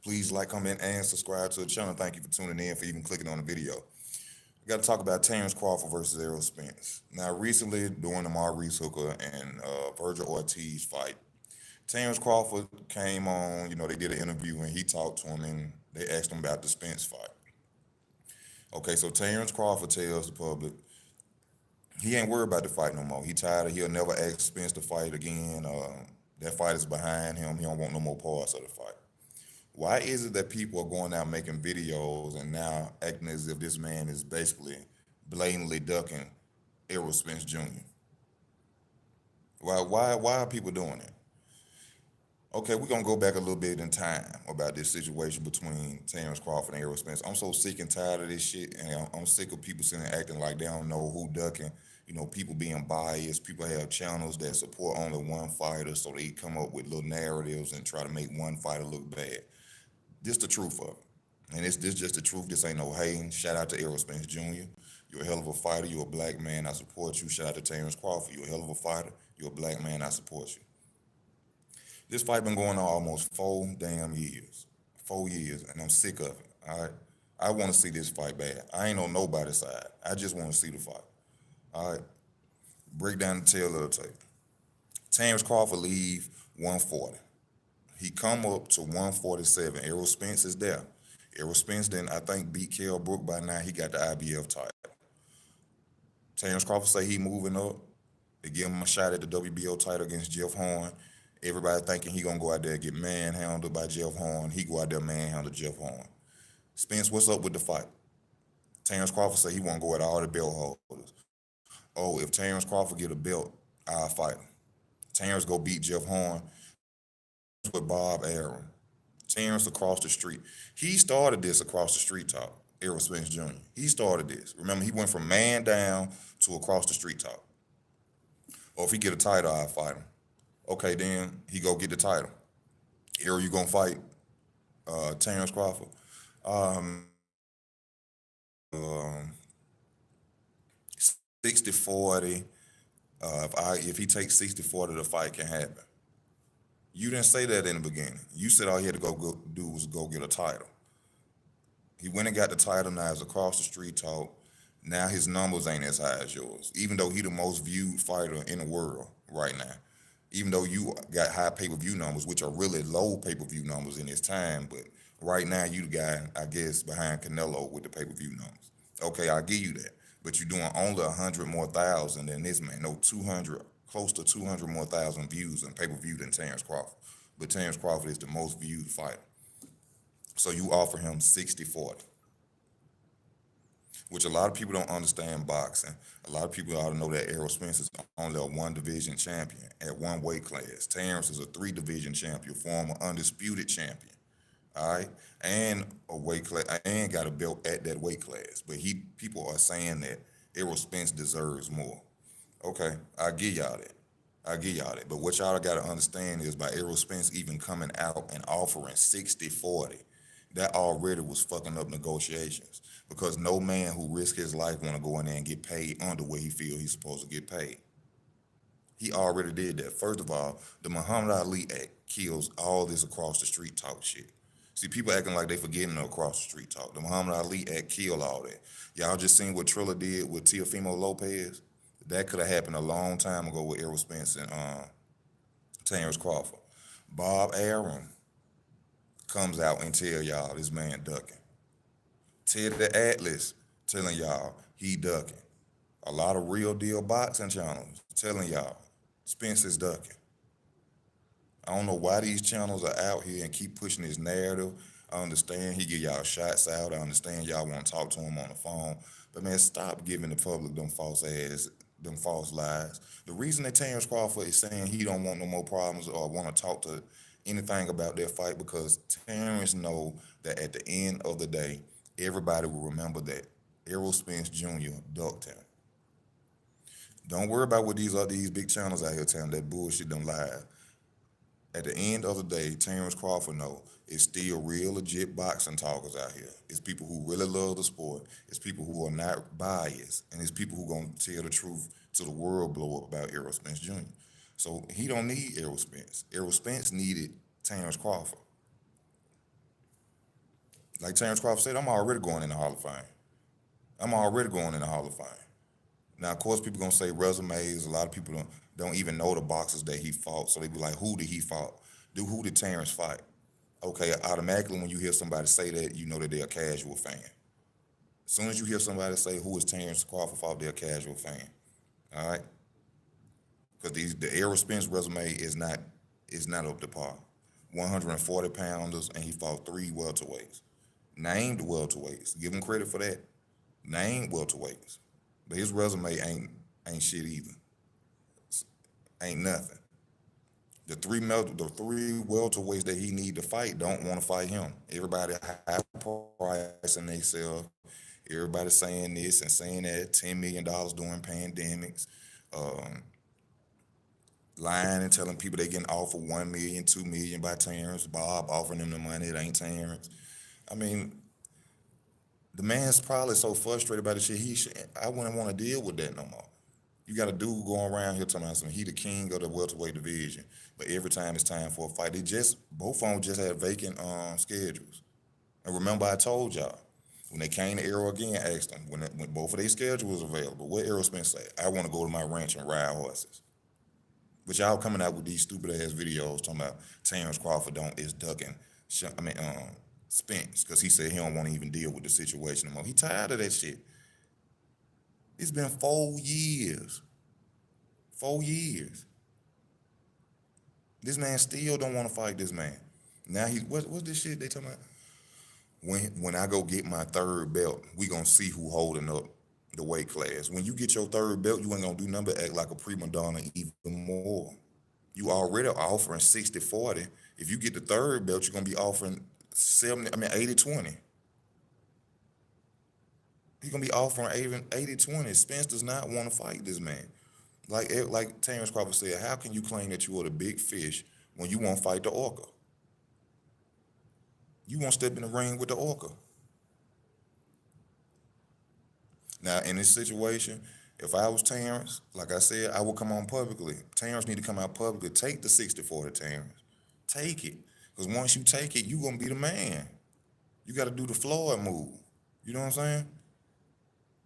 Please like, comment, and subscribe to the channel. Thank you for tuning in, for even clicking on the video. We got to talk about Terence Crawford versus Errol Spence. Now, recently, during the Maurice Hooker and Virgil Ortiz fight, Terence Crawford came on, they did an interview and he talked to him and they asked him about the Spence fight. Okay, so Terence Crawford tells the public he ain't worried about the fight no more. He tired of, he'll never ask Spence to fight again. That fight is behind him. He don't want no more parts of the fight. Why is it that people are going out making videos and now acting as if this man is basically blatantly ducking Errol Spence Jr.? Why are people doing it? Okay, we're gonna go back a little bit in time about this situation between Terence Crawford and Errol Spence. I'm so sick and tired of this shit, and I'm sick of people sitting there acting like they don't know who ducking. People being biased. People have channels that support only one fighter, so they come up with little narratives and try to make one fighter look bad. This the truth of it. And this just the truth. This ain't no hating. Shout out to Errol Spence Jr. You're a hell of a fighter. You're a black man. I support you. Shout out to Terence Crawford. You're a hell of a fighter. You're a black man. I support you. This fight been going on almost 4 damn years. 4 years, and I'm sick of it. All right. I want to see this fight bad. I ain't on nobody's side. I just want to see the fight. All right. Break down the tail of the tape. Terence Crawford leave 140. He come up to 147. Errol Spence is there. Errol Spence then, I think, beat Kell Brook by now. He got the IBF title. Terence Crawford say he moving up. They give him a shot at the WBO title against Jeff Horn. Everybody thinking he gonna go out there and get manhandled by Jeff Horn. He go out there and manhandle Jeff Horn. Spence, what's up with the fight? Terence Crawford say he want to go at all the belt holders. Oh, if Terence Crawford get a belt, I'll fight him. Terence go beat Jeff Horn with Bob Arum. Terence across the street. He started this across the street talk, Errol Spence Jr. He started this. Remember, he went from man down to across the street talk. Or if he get a title, I'll fight him. Okay, then he go get the title. Errol, you gonna fight Terence Crawford? Um, um, 60-40. If he takes 60-40, the fight can happen. You didn't say that in the beginning. You said all he had to go do was go get a title. He went and got the title. Now it's across the street talk. Now his numbers ain't as high as yours, even though he the most viewed fighter in the world right now. Even though you got high pay-per-view numbers, which are really low pay-per-view numbers in this time, but right now you the guy, I guess, behind Canelo with the pay-per-view numbers. Okay, I'll give you that. But you're doing only 100 more thousand than this man. No, 200, close to 200 more thousand views in pay-per-view than Terence Crawford. But Terence Crawford is the most viewed fighter. So you offer him 60-40, which a lot of people don't understand boxing. A lot of people ought to know that Errol Spence is only a 1-division champion at 1 weight class. Terence is a 3-division champion, former undisputed champion. All right, and a weight class, and got a belt at that weight class. But people are saying that Errol Spence deserves more. Okay, I give y'all that. But what y'all got to understand is by Errol Spence even coming out and offering 60-40, that already was fucking up negotiations, because no man who risked his life want to go in there and get paid under what he feel he's supposed to get paid. He already did that. First of all, the Muhammad Ali Act kills all this across the street talk shit. See, people acting like they forgetting the across the street talk. The Muhammad Ali Act killed all that. Y'all just seen what Trilla did with Teofimo Lopez? That could have happened a long time ago with Errol Spence and Terence Crawford. Bob Arum comes out and tell y'all this man ducking. Ted the Atlas telling y'all he ducking. A lot of real deal boxing channels telling y'all Spence is ducking. I don't know why these channels are out here and keep pushing this narrative. I understand he give y'all shots out. I understand y'all want to talk to him on the phone. But man, stop giving the public them false lies. The reason that Terence Crawford is saying he don't want no more problems or want to talk to anything about their fight, because Terence know that at the end of the day, everybody will remember that Errol Spence Jr. ducked him. Don't worry about what these big channels out here telling that bullshit, them lies. At the end of the day, Terence Crawford know it's still real legit boxing talkers out here. It's people who really love the sport. It's people who are not biased. And it's people who gonna tell the truth till the world blow up about Errol Spence Jr. So he don't need Errol Spence. Errol Spence needed Terence Crawford. Like Terence Crawford said, I'm already going in the Hall of Fame. I'm already going in the Hall of Fame. Now, of course, people gonna say resumes. A lot of people don't even know the boxers that he fought, so they be like, "Who did he fight? Who did Terence fight?" Okay, automatically when you hear somebody say that, you know that they're a casual fan. As soon as you hear somebody say who is Terence Crawford fought, they're a casual fan. All right, because the Errol Spence resume is not up to par. 140 pounders, and he fought three welterweights. Named welterweights. Give him credit for that. Named welterweights. But his resume ain't shit either. Ain't nothing. The three welterweights that he need to fight don't want to fight him. Everybody high pricing themselves. Everybody saying this and saying that. $10 million during pandemics. Um, Lying and telling people they getting offered 1 million, 2 million by Terrence. Bob offering them the money. It ain't Terrence. I mean, the man's probably so frustrated by the shit. I wouldn't want to deal with that no more. You got a dude going around here talking about something. He the king of the welterweight division, but every time it's time for a fight, both of them just had vacant schedules. And remember, I told y'all when they came to Errol again, asked them when both of their schedules was available. What Errol Spence said? I want to go to my ranch and ride horses. But y'all coming out with these stupid ass videos talking about Terence Crawford is Duckin. Spence, because he said he don't want to even deal with the situation anymore. He tired of that shit. It's been 4 years. 4 years. This man still don't want to fight this man. Now what's this shit they talking about? When I go get my third belt, we gonna see who holding up the weight class. When you get your third belt, you ain't gonna do nothing but act like a prima donna even more. You already offering 60-40. If you get the third belt, you're gonna be offering 80-20. He's gonna be offering 80-20. Spence does not want to fight this man. Like Terence Crawford said, how can you claim that you are the big fish when you won't fight the orca? You won't step in the ring with the orca. Now, in this situation, if I was Terence, like I said, I would come on publicly. Terence need to come out publicly. Take the 60-40, Terence. Take it. Because once you take it, you going to be the man. You got to do the Floyd move. You know what I'm saying?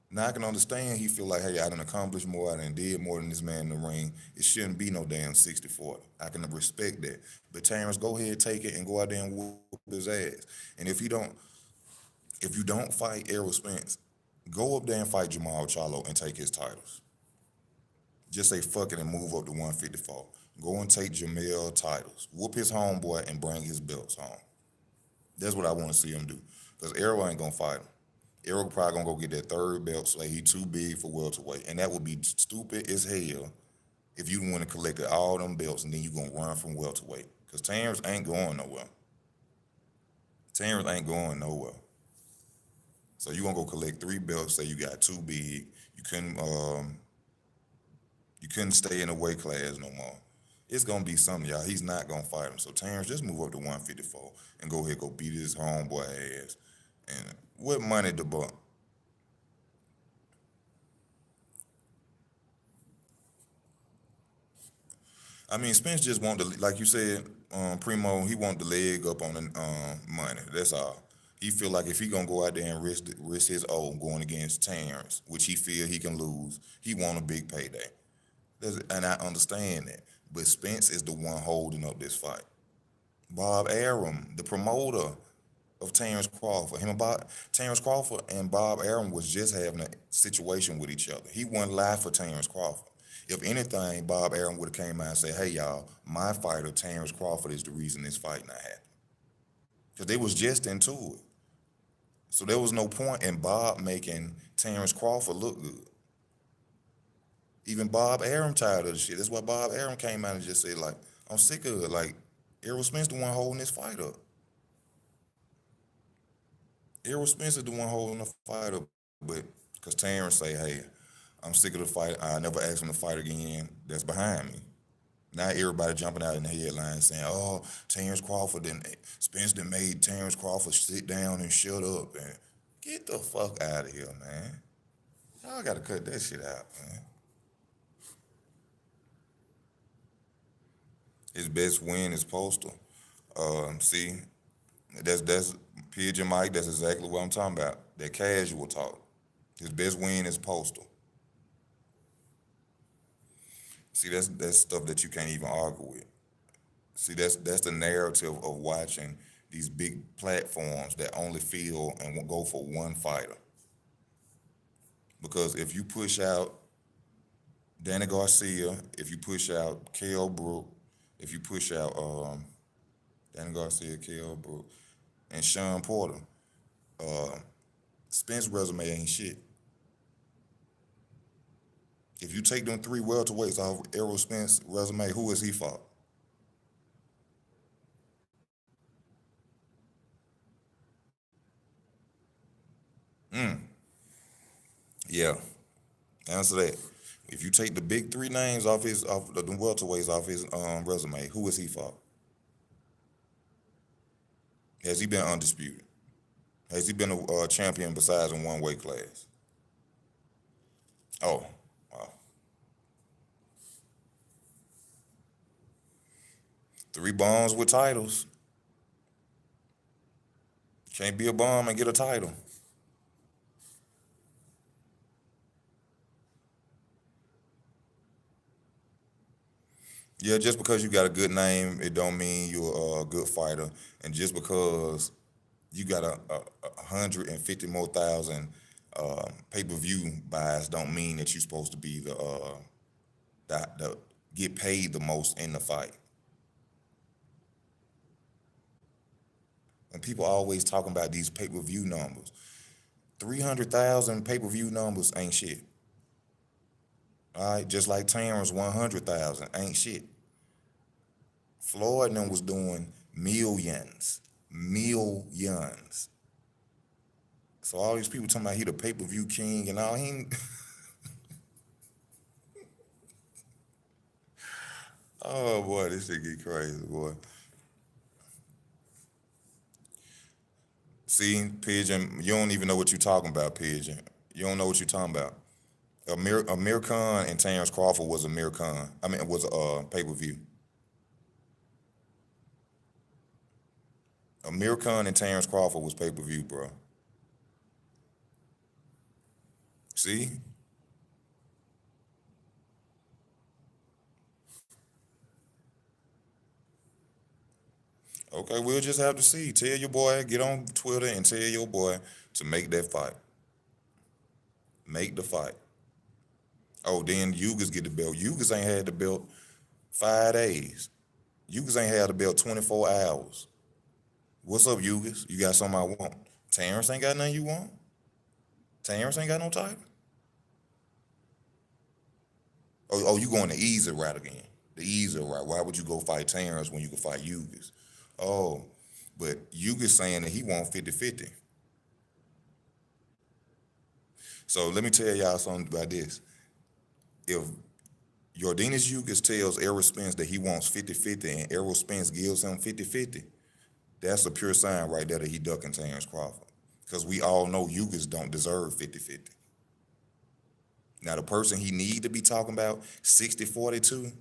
Now, I can understand he feel like, hey, I done accomplished more, I done did more than this man in the ring. It shouldn't be no damn 60-40. I can respect that. But Terence, go ahead, take it, and go out there and whoop his ass. And if you don't fight Errol Spence, go up there and fight Jamal Charlo and take his titles. Just say fuck it and move up to 154. Go and take Jamel titles. Whoop his homeboy and bring his belts home. That's what I want to see him do. Because Errol ain't going to fight him. Errol probably going to go get that third belt, so he too big for welterweight. And that would be stupid as hell if you want to collect all them belts and then you going to run from welterweight. Because Terrence ain't going nowhere. Terrence ain't going nowhere. So you gonna go collect 3 belts, say you got too big, you couldn't stay in the weight class no more. It's gonna be something, y'all. He's not gonna fight him. So Terrence, just move up to 154 and go ahead, go beat his homeboy ass. And what money to buck? I mean, Spence just want like you said, Primo, he want the leg up on the money. That's all. He feel like if he gonna go out there and risk his own going against Terrence, which he feel he can lose, he want a big payday. And I understand that. But Spence is the one holding up this fight. Bob Arum, the promoter of Terence Crawford. Terence Crawford and Bob Arum was just having a situation with each other. He wasn't live for Terence Crawford. If anything, Bob Arum would have came out and said, hey, y'all, my fighter, Terence Crawford, is the reason this fight not happening. Because they was just into it. So there was no point in Bob making Terence Crawford look good. Even Bob Arum tired of the shit. That's why Bob Arum came out and just said, like, I'm sick of it. Like, Errol Spence the one holding this fight up. Errol Spence is the one holding the fight up. But because Terrence say, hey, I'm sick of the fight. I never asked him to fight again. That's behind me. Now everybody jumping out in the headlines saying, oh, Spence done made Terence Crawford sit down and shut up. And get the fuck out of here, man. Y'all got to cut that shit out, man. His best win is Postal. See, that's Pigeon Mike, that's exactly what I'm talking about. That casual talk. His best win is Postal. See, that's stuff that you can't even argue with. See, that's the narrative of watching these big platforms that only feel and will go for one fighter. Because if you push out Danny Garcia, if you push out Kell Brook, if you push out Danny Garcia, Kell Brook, and Sean Porter, uh, Spence resume ain't shit. If you take them three welterweights off Errol Spence resume, who has he fought? Yeah, answer that. If you take the big three names off the welterweights off his resume, who has he fought? Has he been undisputed? Has he been a champion besides in one weight class? Oh, wow. Three bombs with titles. Can't be a bomb and get a title. Yeah, just because you got a good name, it don't mean you're a good fighter. And just because you got a 150 more thousand pay-per-view buys, don't mean that you're supposed to be the get paid the most in the fight. And people always talking about these pay-per-view numbers. 300,000 pay-per-view numbers ain't shit. All right, just like Terrence 100,000 ain't shit. Floyd and them was doing millions, millions. So all these people talking about he the pay-per-view king and all, he ain't, oh boy, this shit get crazy, boy. See, Pigeon, you don't even know what you're talking about, Pigeon. You don't know what you're talking about. Amir Khan and Terence Crawford was Amir Khan. I mean, it was a pay-per-view. Amir Khan and Terence Crawford was pay-per-view, bro. See? Okay, we'll just have to see. Tell your boy, get on Twitter and tell your boy to make that fight. Make the fight. Oh, then Yugas get the belt. Yugas ain't had the belt 5 days. Yugas ain't had the belt 24 hours. What's up, Yugas? You got something I want. Terrence ain't got nothing you want? Terrence ain't got no title? Oh, you going the easy route again. The easy route. Why would you go fight Terrence when you can fight Yugas? Oh, but Yugas saying that he want 50-50. So let me tell y'all something about this. If Yordenis Yugas tells Errol Spence that he wants 50-50 and Errol Spence gives him 50-50, that's a pure sign right there that he ducking Terence Crawford. Because we all know Yugas don't deserve 50-50. Now, the person he need to be talking about 60-42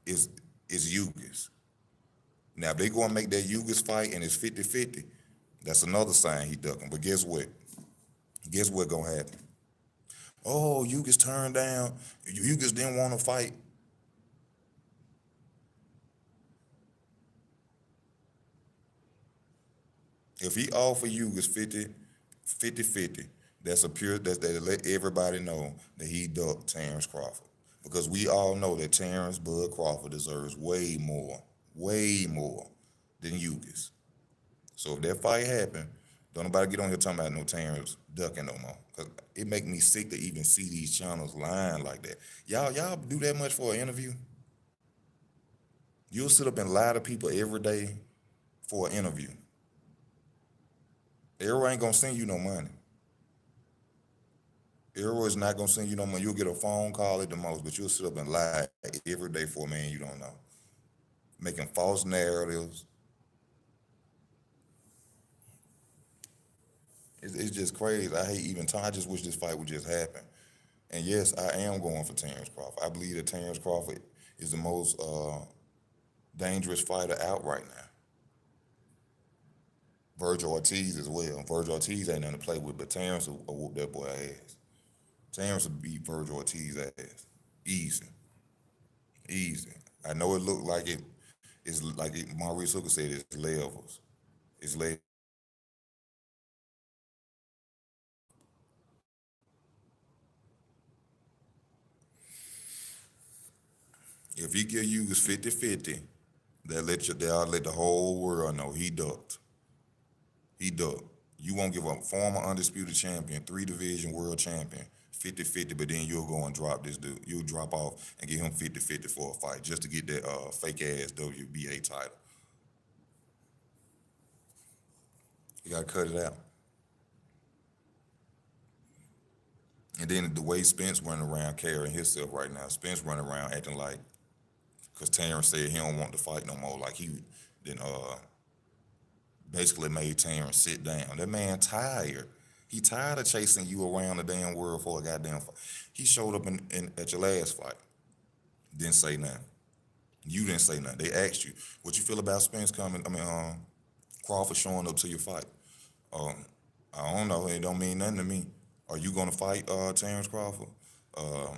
is Yugas. Now, if they go and make that Yugas fight and it's 50-50, that's another sign he ducking. But guess what? Guess what gonna happen? Oh, Yugas turned down. Yugas didn't want to fight. If he offer Yugas 50-50, that's a pure, that's that let everybody know that he ducked Terence Crawford. Because we all know that Terence Bud Crawford deserves way more than Yugas. So if that fight happen, don't nobody get on here talking about no Terrence ducking no more. Cause it make me sick to even see these channels lying like that. Y'all do that much for an interview? You'll sit up and lie to people every day for an interview. Errol ain't gonna send you no money. Errol is not gonna send you no money. You'll get a phone call at the most, but you'll sit up and lie every day for a man you don't know. Making false narratives. It's just crazy. I hate even time. I just wish this fight would just happen. And yes, I am going for Terence Crawford. I believe that Terence Crawford is the most dangerous fighter out right now. Virgil Ortiz as well. Virgil Ortiz ain't nothing to play with, but Terrence will whoop that boy ass. Terrence will beat Virgil Ortiz ass. Easy. Easy. I know it looked like it's like Maurice Hooker said, it's levels. It's if he give you his 50-50, they'll let the whole world know he ducked. He ducked. You won't give a former undisputed champion, three division world champion, 50-50, but then you'll go and drop this dude. You'll drop off and give him 50-50 for a fight just to get that fake ass WBA title. You gotta cut it out. And then the way Spence running around carrying himself right now, Spence running around acting like, because Terrence said he don't want to fight no more, like he then basically made Terrence sit down. That man tired. He tired of chasing you around the damn world for a goddamn fight. He showed up at your last fight. Didn't say nothing. You didn't say nothing. They asked you what you feel about Spence coming. Crawford showing up to your fight. Um, I don't know. It don't mean nothing to me. Are you gonna fight Terence Crawford? Uh,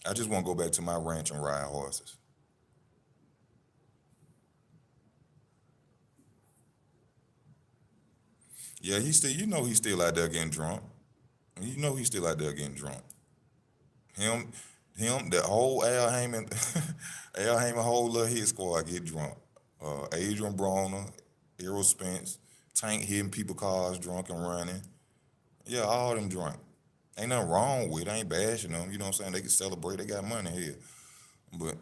I just want to go back to my ranch and ride horses. Yeah, he's still out there getting drunk. He's still out there getting drunk. Him, the whole Al Heyman, Al Heyman whole little hit squad get drunk. Adrian Broner, Errol Spence, Tank hitting people cars drunk and running. Yeah, all them drunk. Ain't nothing wrong with it. I ain't bashing them. You know what I'm saying? They can celebrate. They got money here. But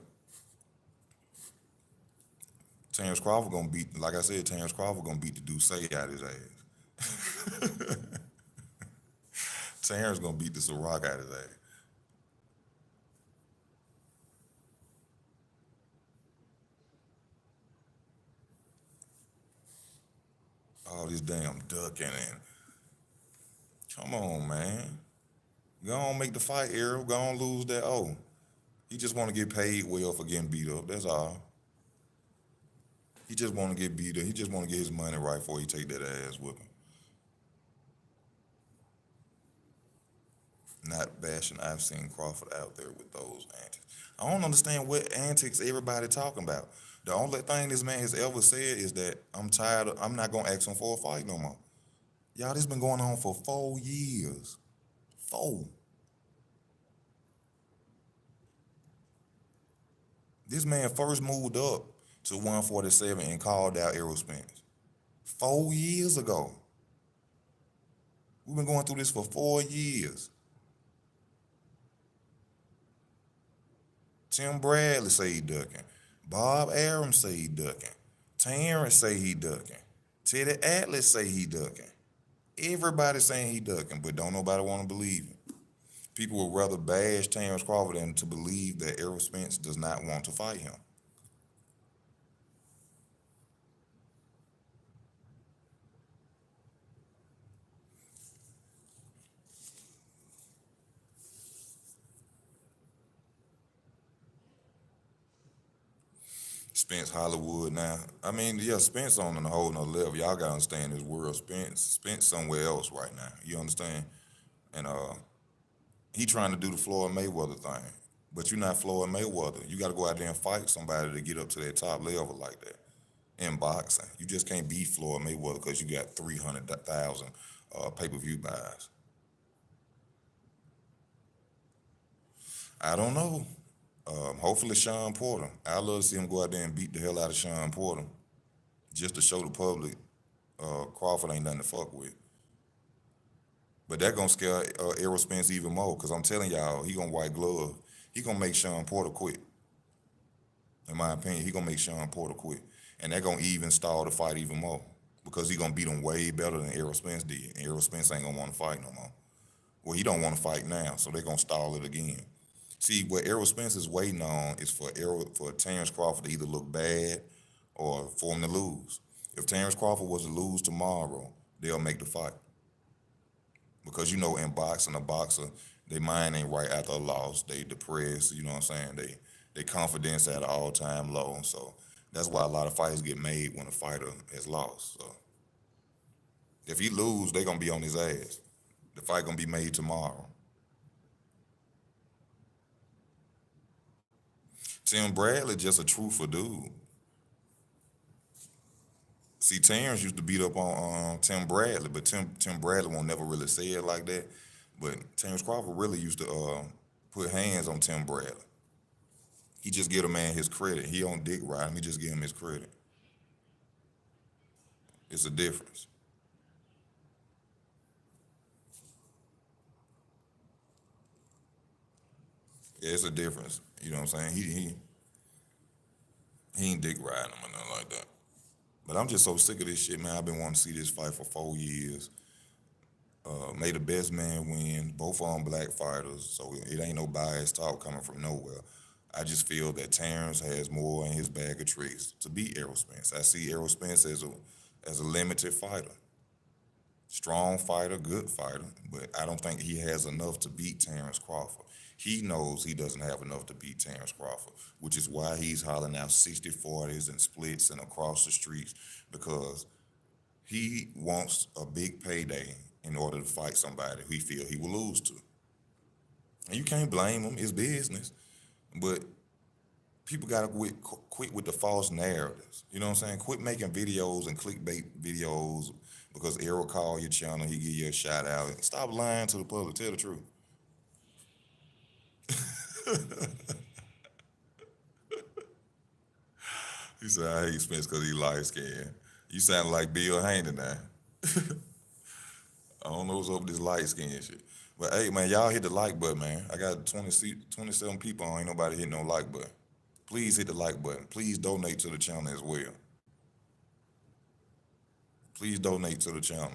Terrence Crawford gonna beat, like I said, Terrence Crawford gonna beat the dude say out his ass. Terrence gonna beat the Ciroc out his ass. All this damn ducking and come on, man. Go on, make the fight, Errol. Go on, lose that. Oh, he just want to get paid well for getting beat up. That's all. He just want to get beat up. He just want to get his money right before he take that ass whipping. Not bashing. I've seen Crawford out there with those antics. I don't understand what antics everybody talking about. The only thing this man has ever said is that I'm tired. I'm not gonna ask him for a fight no more. Y'all, this been going on for 4 years. Four. This man first moved up to 147 and called out Errol Spence 4 years ago. We've been going through this for 4 years. Tim Bradley say he ducking. Bob Arum say he ducking. Terrence say he ducking. Teddy Atlas say he ducking. Everybody saying he ducking, but don't nobody want to believe him. People would rather bash Terrence Crawford than to believe that Errol Spence does not want to fight him. Spence Hollywood now. I mean, yeah, Spence on a whole nother level. Y'all gotta understand this world. Spence somewhere else right now. You understand? And he trying to do the Floyd Mayweather thing. But you're not Floyd Mayweather. You gotta go out there and fight somebody to get up to that top level like that. In boxing. You just can't beat Floyd Mayweather because you got 300,000 pay-per-view buys. I don't know. Hopefully Sean Porter. I love to see him go out there and beat the hell out of Sean Porter just to show the public Crawford ain't nothing to fuck with. But that gonna scare Errol Spence even more because I'm telling y'all, he gonna white glove. He gonna make Sean Porter quit. In my opinion, he gonna make Sean Porter quit, and that gonna even stall the fight even more because he gonna beat him way better than Errol Spence did. And Errol Spence ain't gonna want to fight no more. Well, he don't want to fight now, so they gonna stall it again. See, what Errol Spence is waiting on is for Terrence Crawford to either look bad or for him to lose. If Terrence Crawford was to lose tomorrow, they'll make the fight. Because in boxing, a boxer, their mind ain't right after a loss. They depressed, you know what I'm saying? They confidence at an all-time low. So that's why a lot of fights get made when a fighter has lost. So If he lose, they gonna be on his ass. The fight gonna be made tomorrow. Tim Bradley just a truthful dude. See, Terrence used to beat up on Tim Bradley, but Tim Bradley won't never really say it like that. But Terence Crawford really used to put hands on Tim Bradley. He just give a man his credit. He don't dick ride him. He just give him his credit. It's a difference. Yeah, it's a difference. You know what I'm saying? He ain't dick riding him or nothing like that. But I'm just so sick of this shit, man. I've been wanting to see this fight for 4 years. May the best man win. Both of them black fighters, so it ain't no biased talk coming from nowhere. I just feel that Terrence has more in his bag of tricks to beat Errol Spence. I see Errol Spence as a limited fighter, strong fighter, good fighter, but I don't think he has enough to beat Terence Crawford. He knows he doesn't have enough to beat Terence Crawford, which is why he's hollering out 60-40s and splits and across the streets because he wants a big payday in order to fight somebody who he feel he will lose to. And you can't blame him, it's business. But people gotta quit with the false narratives. You know what I'm saying? Quit making videos and clickbait videos because Errol call your channel, he give you a shout out. Stop lying to the public, tell the truth. He said, I hate Spence because he light skinned. You sound like Bill Haney now. I don't know what's up with this light skin shit. But hey, man, y'all hit the like button, man. I got 27 people on. Ain't nobody hitting no like button. Please hit the like button. Please donate to the channel as well. Please donate to the channel.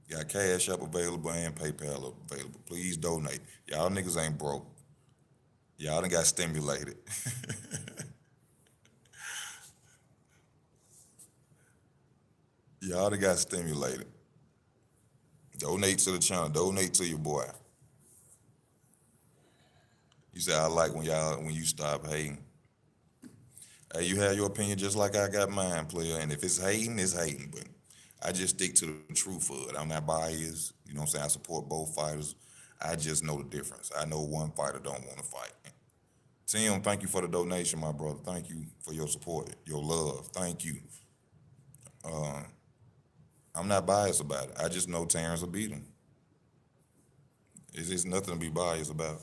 Got Cash App available and PayPal available. Please donate. Y'all niggas ain't broke. Y'all done got stimulated. Y'all done got stimulated. Donate to the channel. Donate to your boy. You say I like when you stop hating. Hey, you have your opinion just like I got mine, player. And if it's hating, it's hating. But I just stick to the truth of it. I'm not biased. You know what I'm saying? I support both fighters. I just know the difference. I know one fighter don't want to fight. Tim, thank you for the donation, my brother. Thank you for your support, your love. Thank you. Uh, I'm not biased about it. I just know Terrence will beat him. It's just nothing to be biased about.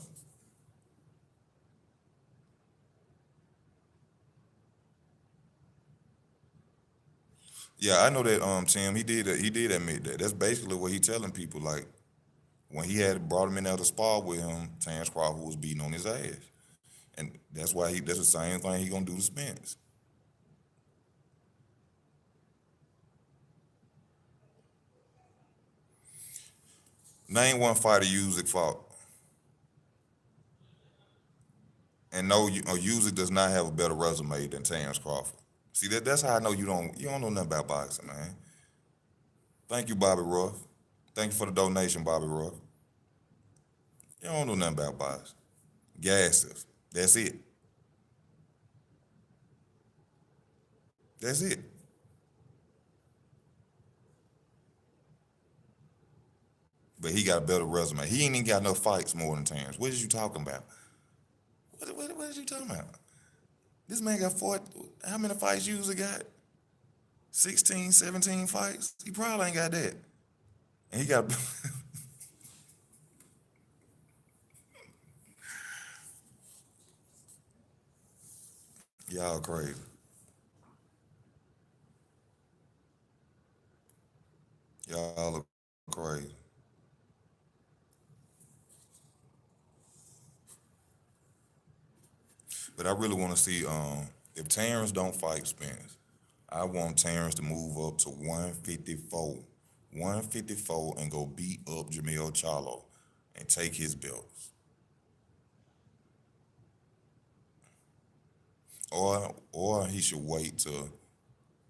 Yeah, I know that Tim, he did admit that. That's basically what he telling people. Like when he had brought him in there to spar with him, Terence Crawford was beating on his ass. And that's the same thing he gonna do to Spence. Name one fighter Usyk fought. And no, Usyk does not have a better resume than Terence Crawford. See that's how I know you don't know nothing about boxing, man. Thank you, Bobby Ruff. Thank you for the donation, Bobby Ruff. You don't know nothing about boxing. Gassive. That's it. That's it. But he got a better resume. He ain't even got enough fights more than Terrence. What is you talking about? What is you talking about? This man got four. How many fights you usually got? 16, 17 fights? He probably ain't got that. And he got. Y'all crazy. Y'all look crazy. But I really want to see if Terrence don't fight Spence, I want Terrence to move up to 154. 154 and go beat up Jamil Charlo and take his belts. Or he should wait till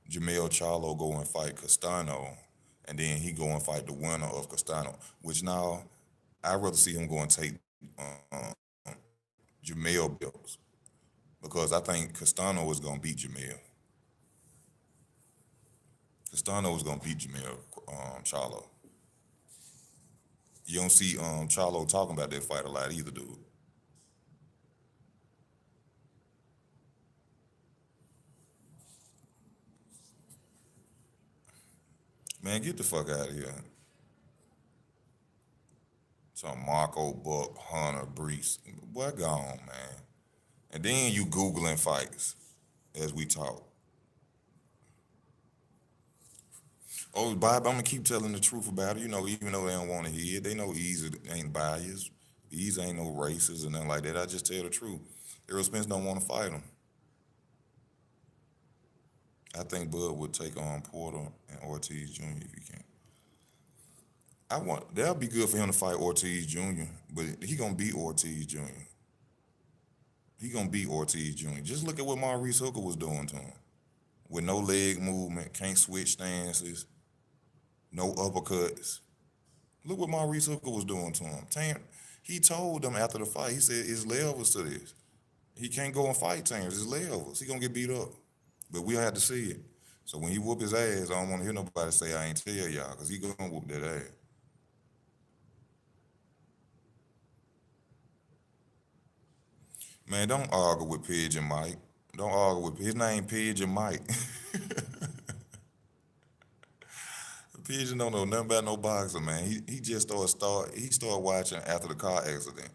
Jamil Charlo go and fight Castano, and then he go and fight the winner of Castano. Which now I'd rather see him go and take uh, Jamil belts because I think Castano is gonna beat Jamil. Castano was gonna beat Jamel Charlo. You don't see Charlo talking about that fight a lot either, dude. Man, get the fuck out of here. Some Marco Buck, Hunter, Brees. Boy, gone, man. And then you Googling fights as we talk. Oh, Bob, I'm gonna keep telling the truth about it. You know, even though they don't want to hear it, they know Easy ain't biased. Easy ain't no racist and nothing like that. I just tell the truth. Errol Spence don't want to fight him. I think Bud would take on Porter and Ortiz Jr. if he can. That'll be good for him to fight Ortiz Jr., but he gonna beat Ortiz Jr. He gonna beat Ortiz Jr. Just look at what Maurice Hooker was doing to him. With no leg movement, can't switch stances, no uppercuts. Look what Maurice Hooker was doing to him. He told them after the fight, he said it's levels to this. He can't go and fight Terence. It's levels. He gonna get beat up. But we had to see it. So when he whoop his ass, I don't want to hear nobody say I ain't tell y'all, because he gonna whoop that ass. Man, don't argue with Pigeon Mike. Don't argue with his name Pigeon Mike. Pigeon don't know nothing about no boxer, man. He just started watching after the car accident.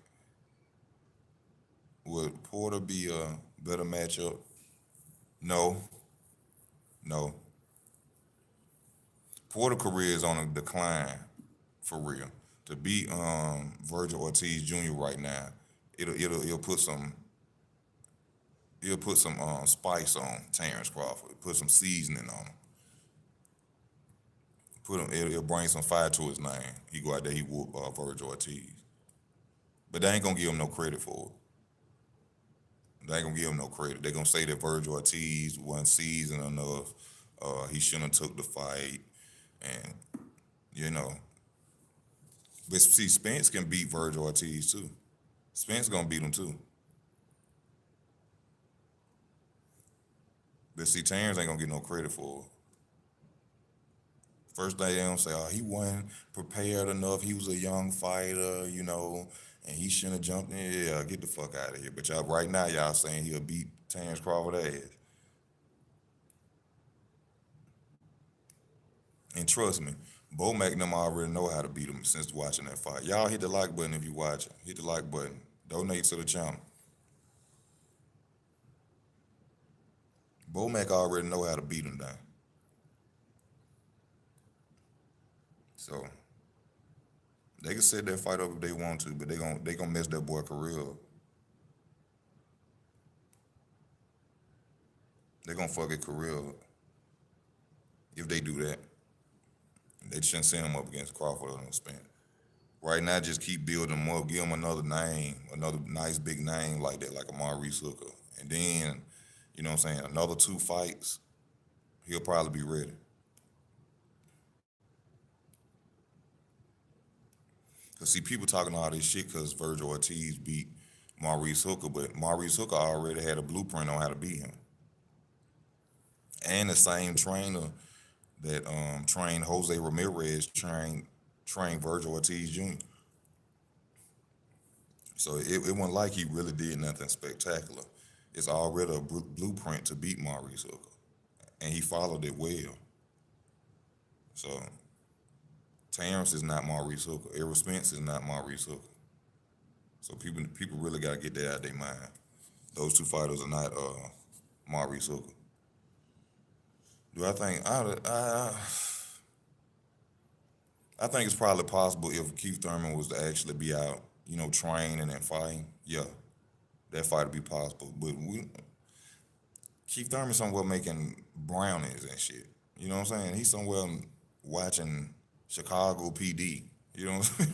Would Porter be a better matchup? No, no. Porter career is on a decline for real. To beat Virgil Ortiz Jr. right now, it'll put some spice on Terence Crawford. Put some seasoning on him. It'll bring some fire to his name. He go out there, he whoop Virgil Ortiz. But they ain't gonna give him no credit for it. They ain't gonna give him no credit. They gonna say that Virgil Ortiz wasn't seasoned enough. He shouldn't have took the fight, and you know. But see, Spence can beat Virgil Ortiz too. Spence gonna beat him too. But see, Terrence ain't gonna get no credit for it. First day they don't say, oh, he wasn't prepared enough. He was a young fighter, and he shouldn't have jumped in. Yeah, get the fuck out of here. But y'all right now, y'all saying he'll beat Terence Crawford ass. And trust me, Bo Mac and them already know how to beat him since watching that fight. Y'all hit the like button if you watching. Hit the like button. Donate to the channel. Bo Mac already know how to beat him down. So they can set that fight up if they want to, but they gonna mess that boy career up. They gonna fuck his career up if they do that. They shouldn't send him up against Crawford or Spence. Right now, just keep building him up. Give him another name, another nice big name like that, like a Maurice Hooker. And then, you know what I'm saying, another 2 fights, he'll probably be ready. Because see, people talking all this shit because Virgil Ortiz beat Maurice Hooker, but Maurice Hooker already had a blueprint on how to beat him. And the same trainer that trained Jose Ramirez trained Virgil Ortiz Jr. So it wasn't like he really did nothing spectacular. It's already a blueprint to beat Maurice Hooker, and he followed it well. So Terrence is not Maurice Hooker. Errol Spence is not Maurice Hooker. So people really got to get that out of their mind. Those 2 fighters are not Maurice Hooker. Do I think I think it's probably possible if Keith Thurman was to actually be out, training and fighting. Yeah, that fight would be possible. But Keith Thurman somewhere making brownies and shit. You know what I'm saying? He's somewhere watching Chicago PD. You know what I'm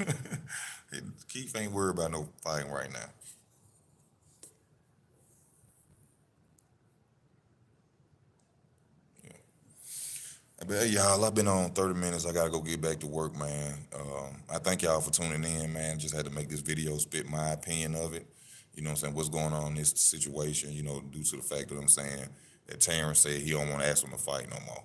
saying? Keith ain't worried about no fighting right now. But hey, y'all, I've been on 30 minutes. I gotta go get back to work, man. I thank y'all for tuning in, man. Just had to make this video, spit my opinion of it. You know what I'm saying? What's going on in this situation, due to the fact that I'm saying that Terrence said he don't want to ask him to fight no more.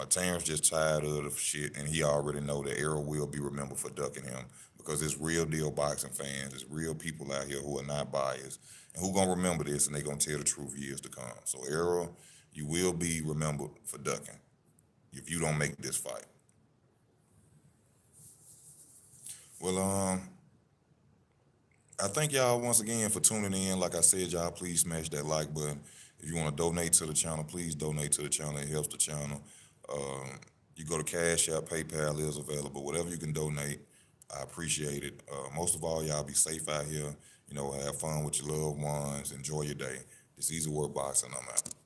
Terrence just tired of the shit, and he already know that Errol will be remembered for ducking him because it's real deal boxing fans. It's real people out here who are not biased and who gonna remember this, and they gonna tell the truth years to come. So Errol, you will be remembered for ducking if you don't make this fight. Well, I thank y'all once again for tuning in. Like I said, y'all, please smash that like button. If you want to donate to the channel, please donate to the channel. It helps the channel. You go to Cash App, PayPal is available. Whatever you can donate, I appreciate it. Most of all, y'all be safe out here. You know, have fun with your loved ones. Enjoy your day. It's Easy Work Boxing. I'm out.